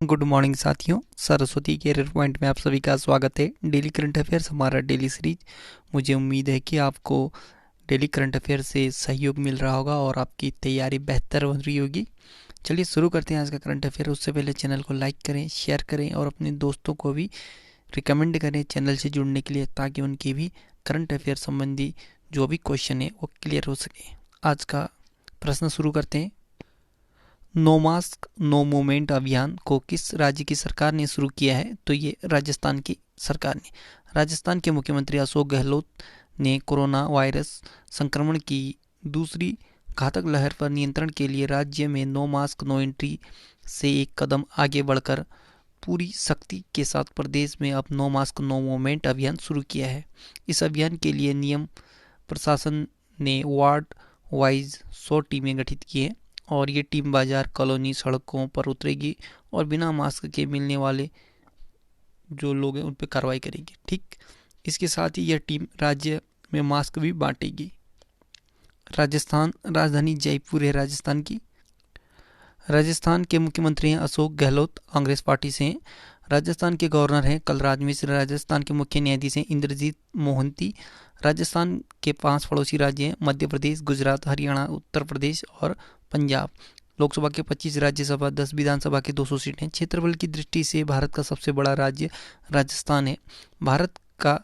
Good morning साथियों, Saraswati career point में आप सभी का स्वागत है। डेली करंट अफेयर्स हमारा डेली सीरीज। मुझे उम्मीद है कि आपको डेली करंट अफेयर से सहयोग मिल रहा होगा और आपकी तैयारी बेहतर हो रही होगी। चलिए शुरू करते हैं आज का करंट अफेयर। उससे पहले चैनल को लाइक करें, शेयर करें और अपने दोस्तों को भी रिकमेंड करें चैनल से जुड़ने के लिए, ताकि उनके भी करंट अफेयर संबंधी जो भी क्वेश्चन है वो क्लियर हो सके। आज का प्रश्न शुरू करते हैं। नो मास्क नो मूवमेंट अभियान को किस राज्य की सरकार ने शुरू किया है? तो ये राजस्थान की सरकार ने। राजस्थान के मुख्यमंत्री अशोक गहलोत ने कोरोना वायरस संक्रमण की दूसरी घातक लहर पर नियंत्रण के लिए राज्य में नो मास्क नो एंट्री से एक कदम आगे बढ़कर पूरी सख्ती के साथ प्रदेश में अब नो मास्क नो मूवमेंट अभियान शुरू किया है। इस अभियान के लिए नियम प्रशासन ने वार्ड वाइज 100 टीमें गठित की हैं और ये टीम बाजार, कॉलोनी, सड़कों पर उतरेगी और बिना मास्क के मिलने वाले जो लोग हैं उन पर कार्रवाई करेगी। ठीक, इसके साथ ही यह टीम राज्य में मास्क भी बांटेगी। राजस्थान, राजधानी जयपुर है राजस्थान की। राजस्थान के मुख्यमंत्री हैं अशोक गहलोत, कांग्रेस पार्टी से हैं। राजस्थान के गवर्नर हैं कलराज मिश्र। राजस्थान के मुख्य न्यायाधीश हैं इंद्रजीत मोहंती। राजस्थान के 5 पड़ोसी राज्य हैं मध्य प्रदेश, गुजरात, हरियाणा, उत्तर प्रदेश और पंजाब। लोकसभा के 25 राज्यसभा, 10 विधानसभा के 200 सीट हैं। क्षेत्रफल की दृष्टि से भारत का सबसे बड़ा राज्य राजस्थान है। भारत का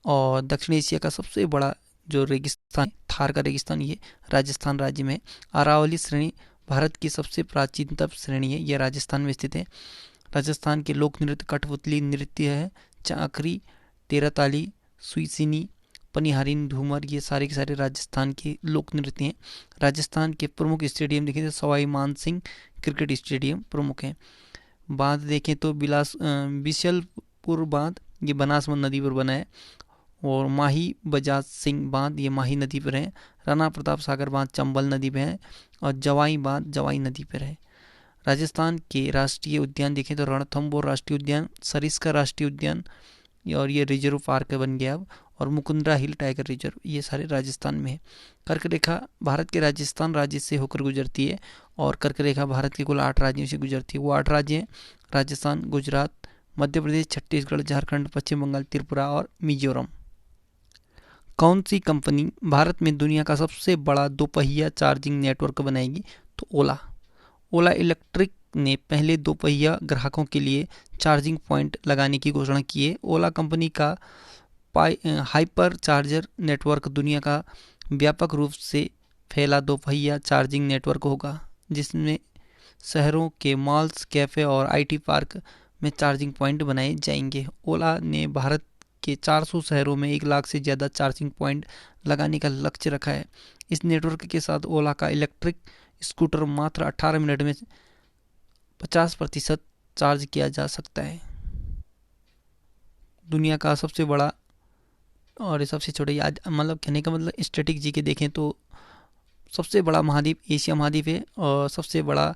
और दक्षिण एशिया का सबसे बड़ा जो रेगिस्तान, थार का रेगिस्तान, ये राजस्थान राज्य में है। अरावली श्रेणी भारत की सबसे प्राचीनतम श्रेणी है, यह राजस्थान में स्थित है। राजस्थान के लोक नृत्य कठपुतली नृत्य है, चाकरी, तेराताली, सुईसिनी, पनिहारी, धूमर, ये सारे के सारे राजस्थान के लोक नृत्य हैं। राजस्थान के प्रमुख स्टेडियम देखें तो सवाई मानसिंह क्रिकेट स्टेडियम प्रमुख हैं। बांध देखें तो बिशलपुर बांध, ये बनासमंद नदी पर बना है। और माही बजाज सिंह बांध, ये माही नदी पर है। राणा प्रताप सागर बांध चंबल नदी पर है और जवाई बांध जवाई नदी पर है। राजस्थान के राष्ट्रीय उद्यान देखें तो रणथंभौर राष्ट्रीय उद्यान, सरिस्का राष्ट्रीय उद्यान और ये रिजर्व पार्क बन गया अब, और मुकुंदरा हिल टाइगर रिजर्व, ये सारे राजस्थान में है। कर्क रेखा भारत के राजस्थान राज्य से होकर गुजरती है और कर्क रेखा भारत के कुल 8 राज्यों से गुजरती है। वो 8 राज्य हैं राजस्थान, गुजरात, मध्य प्रदेश, छत्तीसगढ़, झारखंड, पश्चिम बंगाल, त्रिपुरा और मिजोरम। कौन सी कंपनी भारत में दुनिया का सबसे बड़ा दोपहिया चार्जिंग नेटवर्क बनाएगी? तो ओला। ओला इलेक्ट्रिक ने पहले दोपहिया ग्राहकों के लिए चार्जिंग पॉइंट लगाने की घोषणा की है। ओला कंपनी का हाइपर चार्जर नेटवर्क दुनिया का व्यापक रूप से फैला दोपहिया चार्जिंग नेटवर्क होगा, जिसमें शहरों के मॉल्स, कैफ़े और आईटी पार्क में चार्जिंग पॉइंट बनाए जाएंगे। ओला ने भारत के 400 शहरों में 1 लाख से ज़्यादा चार्जिंग पॉइंट लगाने का लक्ष्य रखा है। इस नेटवर्क के साथ ओला का इलेक्ट्रिक स्कूटर मात्र 18 मिनट में 50% चार्ज किया जा सकता है। दुनिया का सबसे बड़ा और सबसे छोटा, आज मतलब कहने का मतलब स्टैटिक जी के देखें तो सबसे बड़ा महाद्वीप एशिया महाद्वीप है और सबसे बड़ा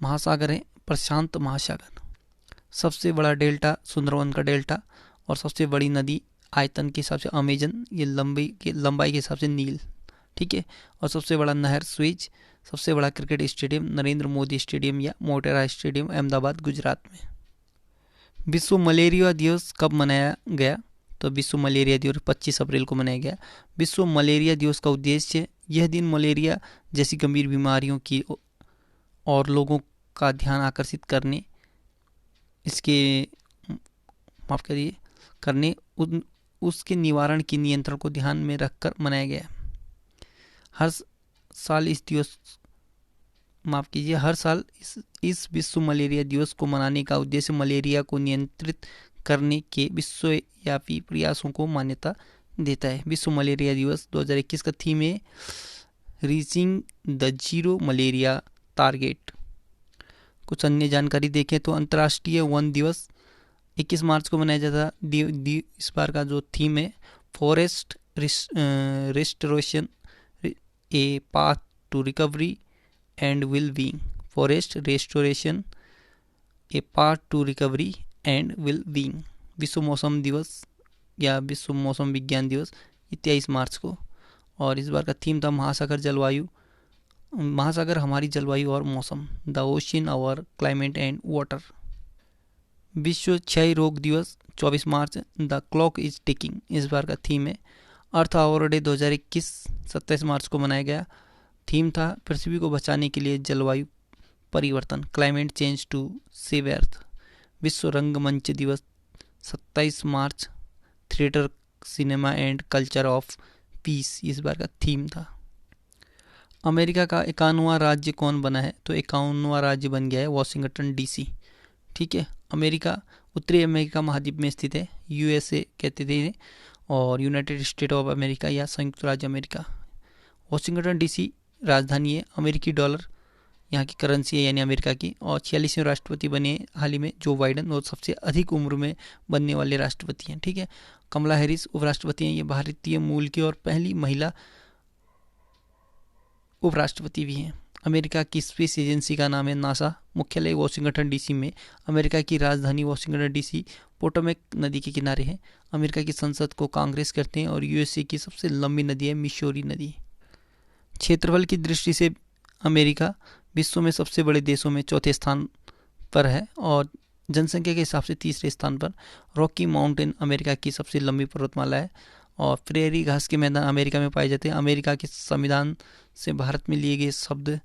महासागर है प्रशांत महासागर। सबसे बड़ा डेल्टा सुंदरवन का डेल्टा और सबसे बड़ी नदी आयतन के हिसाब से अमेजन, ये लंबाई के हिसाब से नील। ठीक है, और सबसे बड़ा नहर स्वेज। सबसे बड़ा cricket stadium Narendra Modi stadium या मोटेरा स्टेडियम अहमदाबाद गुजरात में। विश्व मलेरिया दिवस कब मनाया गया? तो विश्व मलेरिया दिवस 25 अप्रैल को मनाया गया। विश्व मलेरिया दिवस का उद्देश्य, यह दिन मलेरिया जैसी गंभीर बीमारियों की और लोगों का ध्यान आकर्षित करने, इसके माफ करिए करने उसके निवारण की नियंत्रण को ध्यान में रखकर मनाया गया। हर साल इस विश्व मलेरिया दिवस को मनाने का उद्देश्य मलेरिया को नियंत्रित करने के विश्वव्यापी प्रयासों को मान्यता देता है। विश्व मलेरिया दिवस 2021 का थीम है reaching the zero malaria target. कुछ अन्य जानकारी देखें तो अंतर्राष्ट्रीय वन दिवस 21 मार्च को मनाया जाता। इस बार का जो थीम है forest restoration a path to recovery and well being. Forest restoration a path to recovery and well being. विश्व मौसम दिवस या विश्व मौसम विज्ञान दिवस 23 मार्च को, और इस बार का थीम था महासागर हमारी जलवायु और मौसम, the ocean our climate and water. विश्व क्षय रोग दिवस 24 मार्च, द क्लॉक इज टिकिंग इस बार का थीम है। अर्थ आवर डे 2021 27 मार्च को मनाया गया। थीम था पृथ्वी को बचाने के लिए जलवायु परिवर्तन, climate change to save earth. विश्व रंगमंच दिवस 27 March, theatre, cinema and culture of peace इस बार का थीम था। अमेरिका का 51वां राज्य कौन बना है? तो 51वां राज्य बन गया है वॉशिंगटन डीसी। ठीक है, अमेरिका उत्तरी अमेरिका महाद्वीप में स्थित है, यूएसए कहते थे इन्हें, और यूनाइटेड स्टेट ऑफ अमेरिका या संयुक्त राज्य अमेरिका। वॉशिंगटन डीसी राजधानी है, अमेरिकी डॉलर यहाँ की करेंसी है यानी अमेरिका की, और 46वें राष्ट्रपति बने हाल ही में जो बाइडन, और सबसे अधिक उम्र में बनने वाले राष्ट्रपति हैं। ठीक है, कमला हैरिस उपराष्ट्रपति हैं, ये भारतीय मूल की और पहली महिला उपराष्ट्रपति भी हैं। अमेरिका की स्पेस एजेंसी का नाम है नासा, मुख्यालय वॉशिंगटन डीसी में। अमेरिका की राजधानी वॉशिंगटन डीसी पोटोमेक नदी के किनारे है। अमेरिका की संसद को कांग्रेस कहते हैं, और यूएसए की सबसे लंबी नदी है मिसौरी नदी। क्षेत्रफल की दृष्टि से अमेरिका विश्व में सबसे बड़े देशों में चौथे स्थान पर है, और जनसंख्या के हिसाब से तीसरे स्थान पर। रॉकी माउंटेन अमेरिका की सबसे लंबी पर्वतमाला है, और प्रेरी घास के मैदान अमेरिका में पाए जाते हैं। अमेरिका के संविधान से भारत में लिए गए शब्द,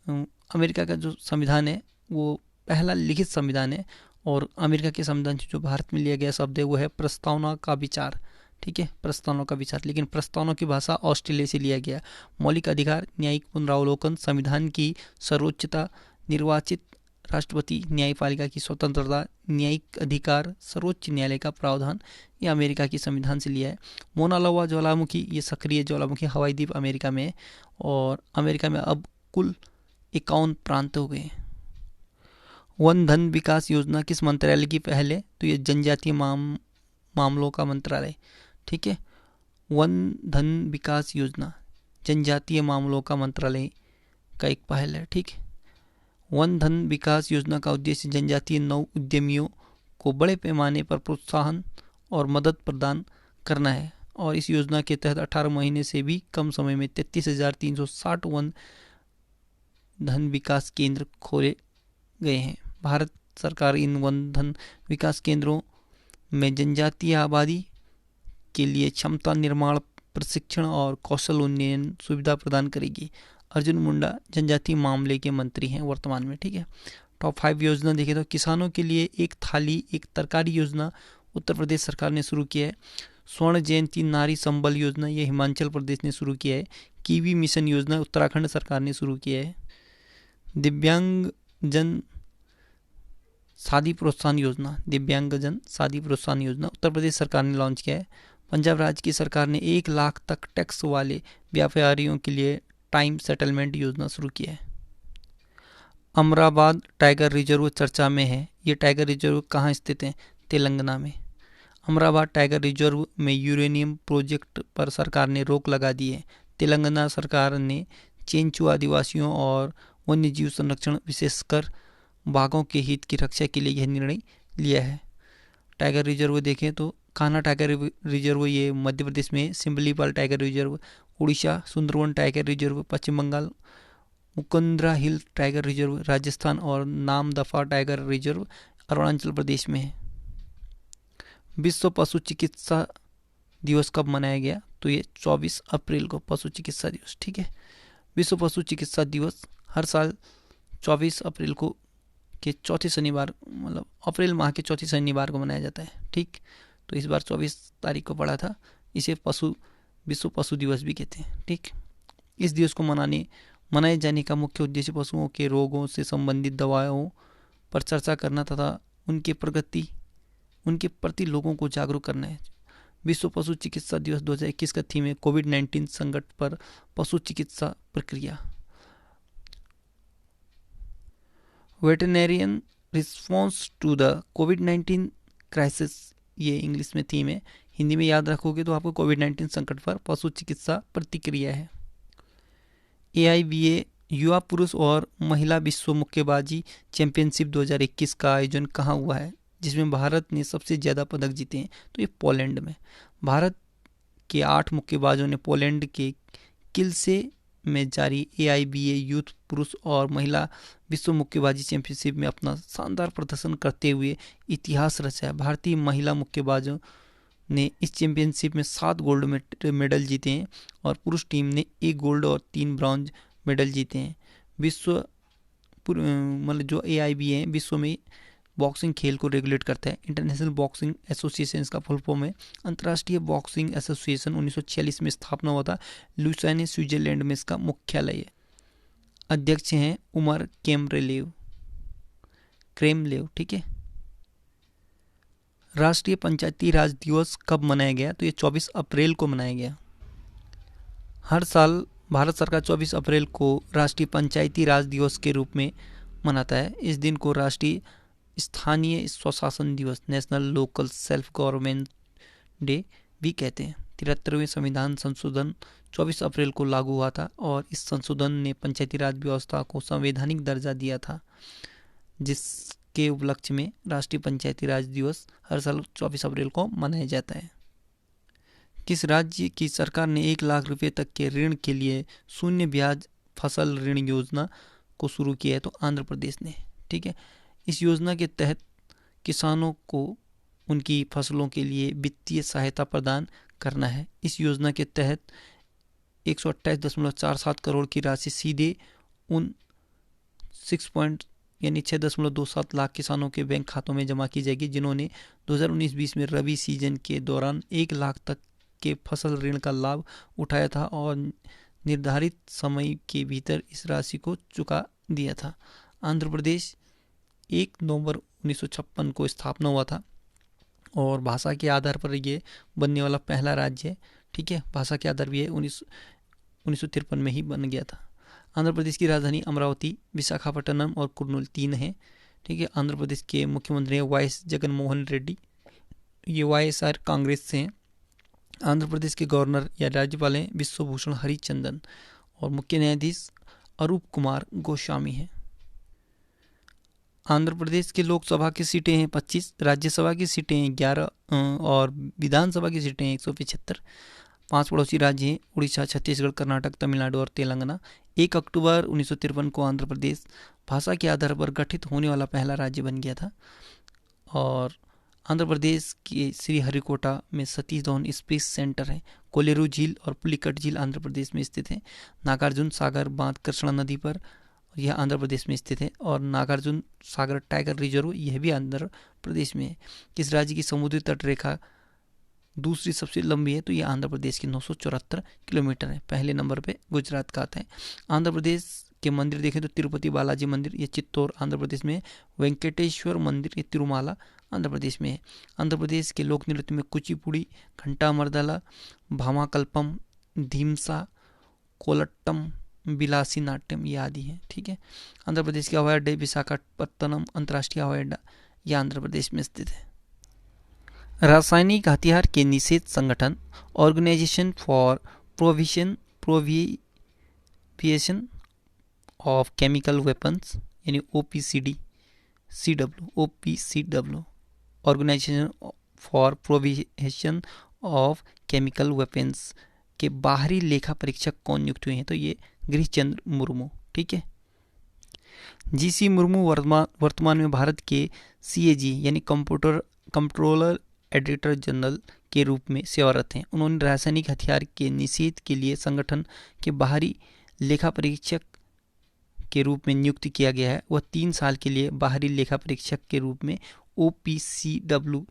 अमेरिका का जो संविधान है वो पहला लिखित संविधान है, और अमेरिका के संविधान से जो भारत में लिया गया शब्द है वो है प्रस्तावना का विचार। ठीक है, प्रस्तावना का विचार, लेकिन प्रस्तावना की भाषा ऑस्ट्रेलिया से लिया गया। मौलिक अधिकार, न्यायिक पुनरावलोकन, संविधान की सर्वोच्चता, निर्वाचित राष्ट्रपति, न्यायपालिका की स्वतंत्रता, न्यायिक अधिकार, सर्वोच्च न्यायालय का प्रावधान, ये अमेरिका की संविधान से लिया है। मोना लोआ ज्वालामुखी, ये सक्रिय ज्वालामुखी हवाई द्वीप अमेरिका में है, और अमेरिका में अब कुल 51 प्रांत हो गए। वन धन विकास योजना किस मंत्रालय की पहल है? तो ये जनजातीय मामलों का मंत्रालय। ठीक है, वन धन विकास योजना जनजातीय मामलों का मंत्रालय का एक पहल है। ठीक है, वन धन विकास योजना का उद्देश्य जनजातीय नव उद्यमियों को बड़े पैमाने पर प्रोत्साहन और मदद प्रदान करना है, और इस योजना के तहत 18 महीने से भी कम समय में 33,360 वन धन विकास केंद्र खोले गए हैं। भारत सरकार इन वन धन विकास केंद्रों में जनजातीय आबादी के लिए क्षमता निर्माण, प्रशिक्षण और कौशल उन्नयन सुविधा प्रदान करेगी। अर्जुन मुंडा जनजातीय मामले के मंत्री हैं वर्तमान में। ठीक है, टॉप 5 योजना देखें तो किसानों के लिए एक थाली एक तरकारी योजना उत्तर प्रदेश सरकार ने शुरू किया है। स्वर्ण जयंती नारी संबल योजना ये हिमाचल प्रदेश ने शुरू किया है। कीवी मिशन योजना उत्तराखंड सरकार ने शुरू किया है। दिव्यांगजन शादी प्रोत्साहन योजना, दिव्यांगजन शादी प्रोत्साहन योजना उत्तर प्रदेश सरकार ने लॉन्च किया है। पंजाब राज्य की सरकार ने 1 लाख तक टैक्स वाले व्यापारियों के लिए टाइम सेटलमेंट योजना शुरू किया है। अमराबाद टाइगर रिजर्व चर्चा में है। ये टाइगर रिजर्व कहाँ स्थित है? तेलंगाना में। अमराबाद टाइगर रिजर्व में यूरेनियम प्रोजेक्ट पर सरकार ने रोक लगा दी है। तेलंगाना सरकार ने चेंचू आदिवासियों और वन्यजीव संरक्षण, विशेषकर बाघों के हित की रक्षा के लिए यह निर्णय लिया है। टाइगर रिजर्व देखें तो कान्हा टाइगर रिजर्व ये मध्य प्रदेश में, Similipal tiger reserve Orissa, Sundarban tiger reserve Paschim Bengal, Mukundra hill tiger reserve Rajasthan, और नामदफा टाइगर रिजर्व अरुणाचल प्रदेश में है। विश्व पशु चिकित्सा दिवस कब मनाया गया? तो ये 24 अप्रैल को पशु चिकित्सा दिवस। ठीक है, विश्व पशु चिकित्सा दिवस हर साल 24 अप्रैल को के चौथे शनिवार, मतलब अप्रैल माह के चौथे शनिवार को मनाया जाता है। ठीक, तो इस बार 24 तारीख को पड़ा था। इसे विश्व पशु दिवस भी कहते हैं। ठीक, इस दिवस को मनाए जाने का मुख्य उद्देश्य पशुओं के रोगों से संबंधित दवाओं पर चर्चा करना तथा उनके प्रति लोगों को जागरूक करना है। विश्व पशु चिकित्सा दिवस 2021 का थीम है कोविड-19 संकट पर पशु चिकित्सा प्रक्रिया। वेटरनेरियन रिस्पॉन्स टू द कोविड-19 क्राइसिस, ये इंग्लिश में थीम है। हिंदी में याद रखोगे तो आपको कोविड-19 संकट पर पशु चिकित्सा प्रतिक्रिया है। AIBA युवा पुरुष और महिला विश्व मुक्केबाजी चैंपियनशिप 2021 का आयोजन कहाँ हुआ है, जिसमें भारत ने सबसे ज़्यादा पदक जीते हैं? तो ये पोलैंड में। भारत के 8 मुक्केबाजों ने पोलैंड के किल से में जारी AIBA यूथ पुरुष और महिला विश्व मुक्केबाजी चैंपियनशिप में अपना शानदार प्रदर्शन करते हुए इतिहास रचा है। भारतीय महिला मुक्केबाजों ने इस चैंपियनशिप में 7 गोल्ड मेडल जीते हैं और पुरुष टीम ने 1 गोल्ड और 3 ब्रॉन्ज मेडल जीते हैं। विश्व मतलब जो AIBA है विश्व में बॉक्सिंग खेल को रेगुलेट करता है। इंटरनेशनल बॉक्सिंग एसोसिएशन का फुल फॉर्म है। अंतर्राष्ट्रीय बॉक्सिंग एसोसिएशन 1946 में स्थापना हुआ था। लुसाने स्विट्जरलैंड में इसका मुख्यालय है। अध्यक्ष हैं उमर क्रेमलेव। ठीक है। राष्ट्रीय पंचायती राज दिवस कब मनाया गया? तो ये 24 अप्रैल को मनाया गया। हर साल भारत सरकार 24 अप्रैल को राष्ट्रीय पंचायती राज दिवस के रूप में मनाता है। इस दिन को राष्ट्रीय स्थानीय स्वशासन दिवस national local self government day भी कहते हैं। 73वें संविधान संशोधन 24 अप्रैल को लागू हुआ था और इस संशोधन ने पंचायती राज व्यवस्था को संवैधानिक दर्जा दिया था, जिसके उपलक्ष्य में राष्ट्रीय पंचायती राज दिवस हर साल 24 अप्रैल को मनाया जाता है। किस राज्य की सरकार ने 1 लाख रुपए तक के ऋण के लिए शून्य ब्याज फसल ऋण योजना को शुरू किया है? तो आंध्र प्रदेश ने। ठीक है। इस योजना के तहत किसानों को उनकी फसलों के लिए वित्तीय सहायता प्रदान करना है। इस योजना के तहत 128.47 करोड़ की राशि सीधे उन 6.27 लाख किसानों के बैंक खातों में जमा की जाएगी जिन्होंने 2019-20 में रबी सीजन के दौरान 1 लाख तक के फसल ऋण का लाभ उठाया था और निर्धारित समय के भीतर इस राशि को चुका दिया था। आंध्र प्रदेश 1 नवंबर 1956 को स्थापना हुआ था और भाषा के आधार पर ये बनने वाला पहला राज्य है। ठीक है। भाषा के आधार भी है 1953 में ही बन गया था। आंध्र प्रदेश की राजधानी अमरावती, विशाखापट्टनम और कुर्नूल 3 है। ठीक है। आंध्र प्रदेश के मुख्यमंत्री हैं वाई जगनमोहन रेड्डी। ये YSR कांग्रेस से हैं। आंध्र प्रदेश के गवर्नर या राज्यपाल हैं विश्वभूषण हरिचंदन और मुख्य न्यायाधीश अरूप कुमार गोस्वामी हैं। आंध्र प्रदेश के लोकसभा की सीटें हैं 25, राज्यसभा की सीटें हैं 11 और विधानसभा की सीटें हैं 175। 5 पड़ोसी राज्य हैं उड़ीसा, छत्तीसगढ़, कर्नाटक, तमिलनाडु और तेलंगाना। 1 अक्टूबर 1953 को आंध्र प्रदेश भाषा के आधार पर गठित होने वाला पहला राज्य बन गया था। और आंध्र प्रदेश के श्रीहरिकोटा में सतीश धवन स्पेस सेंटर है। कोलेरू झील और पुलिकट झील आंध्र प्रदेश में स्थित है। नागार्जुन सागर बांध कृष्णा नदी पर, यह आंध्र प्रदेश में स्थित है। और नागार्जुन सागर टाइगर रिजर्व यह भी आंध्र प्रदेश में है। किस राज्य की समुद्री तट रेखा दूसरी सबसे लंबी है? तो यह आंध्र प्रदेश की 974 किलोमीटर है। पहले नंबर पे गुजरात का आता है। आंध्र प्रदेश के मंदिर देखें तो तिरुपति बालाजी मंदिर ये चित्तौर आंध्र प्रदेश में है। वेंकटेश्वर मंदिर ये तिरुमाला आंध्र प्रदेश में है। आंध्र प्रदेश के लोक नृत्य में कुचिपुड़ी, घंटा मर्दला, भामाकल्पम, धीमसा, कोलट्टम, बिलासी नाट्यम ये आदि हैं। ठीक है। आंध्र प्रदेश के हवाई अड्डे विशाखापत्तनम अंतर्राष्ट्रीय हवाई अड्डा यह आंध्र प्रदेश में स्थित है। रासायनिक हथियार के निषेध संगठन organisation for prohibition of chemical weapons यानी OPCW organisation for prohibition of chemical weapons के बाहरी लेखा परीक्षक कौन नियुक्त हुए हैं? तो ये गिरीशचंद्र मुर्मू। ठीक है। GC मुर्मू वर्तमान में भारत के CAG यानी कंट्रोलर एडिटर जनरल के रूप में सेवारत हैं। उन्होंने रासायनिक हथियार के निषेध के लिए संगठन के बाहरी लेखा परीक्षक के रूप में नियुक्त किया गया है। वह 3 साल के लिए बाहरी लेखा परीक्षक के रूप में OPCW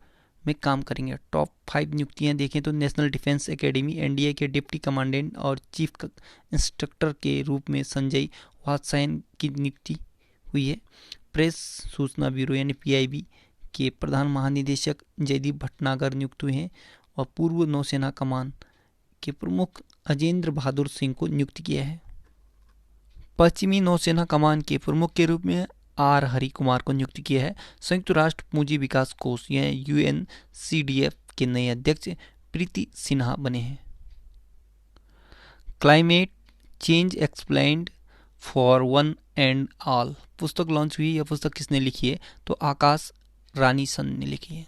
में काम करेंगे। टॉप 5 नियुक्तियां देखें तो नेशनल डिफेंस एकेडमी NDA के डिप्टी कमांडेंट और चीफ इंस्ट्रक्टर के रूप में संजय वात्सायन की नियुक्ति हुई है। प्रेस सूचना ब्यूरो यानी PIB के प्रधान महानिदेशक जयदीप भटनागर नियुक्त हुए हैं और पूर्व नौसेना कमान के प्रमुख अजेंद्र बहादुर सिंह को नियुक्त किया है। पश्चिमी नौसेना कमान के प्रमुख के रूप में R हरि कुमार को नियुक्त किया है। संयुक्त राष्ट्र पूंजी विकास कोष यानी UNCDF के नए अध्यक्ष प्रीति सिन्हा बने हैं। Climate change explained for one and all पुस्तक लॉन्च हुई। यह पुस्तक किसने लिखी है? तो आकाश रानी सन ने लिखी है।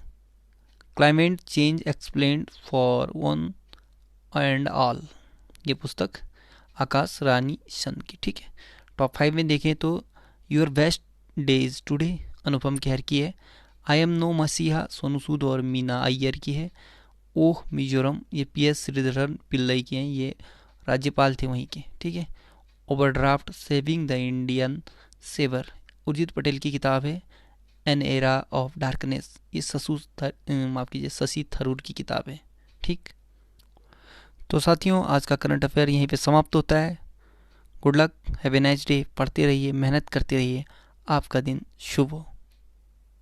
Climate change explained for one and all ये पुस्तक आकाश रानी चंद की। ठीक है, टॉप 5 में देखें तो your best days today Anupam Kher की है। आई एम नो मसीहा सोनू सूद और मीना अय्यर की है। ओह मिजोरम ये PS श्रीधरन पिल्लई की हैं, ये राज्यपाल थे वहीं के। ठीक है, overdraft saving the Indian saver Urjit Patel की किताब है। एन एरा ऑफ डार्कनेस ये माफ़ कीजिए शशि थरूर की किताब है। ठीक, तो साथियों आज का करंट अफेयर यहीं पे समाप्त होता है। Good luck, have a nice day, पढ़ते रहिए, मेहनत करते रहिए, आपका दिन शुभ हो।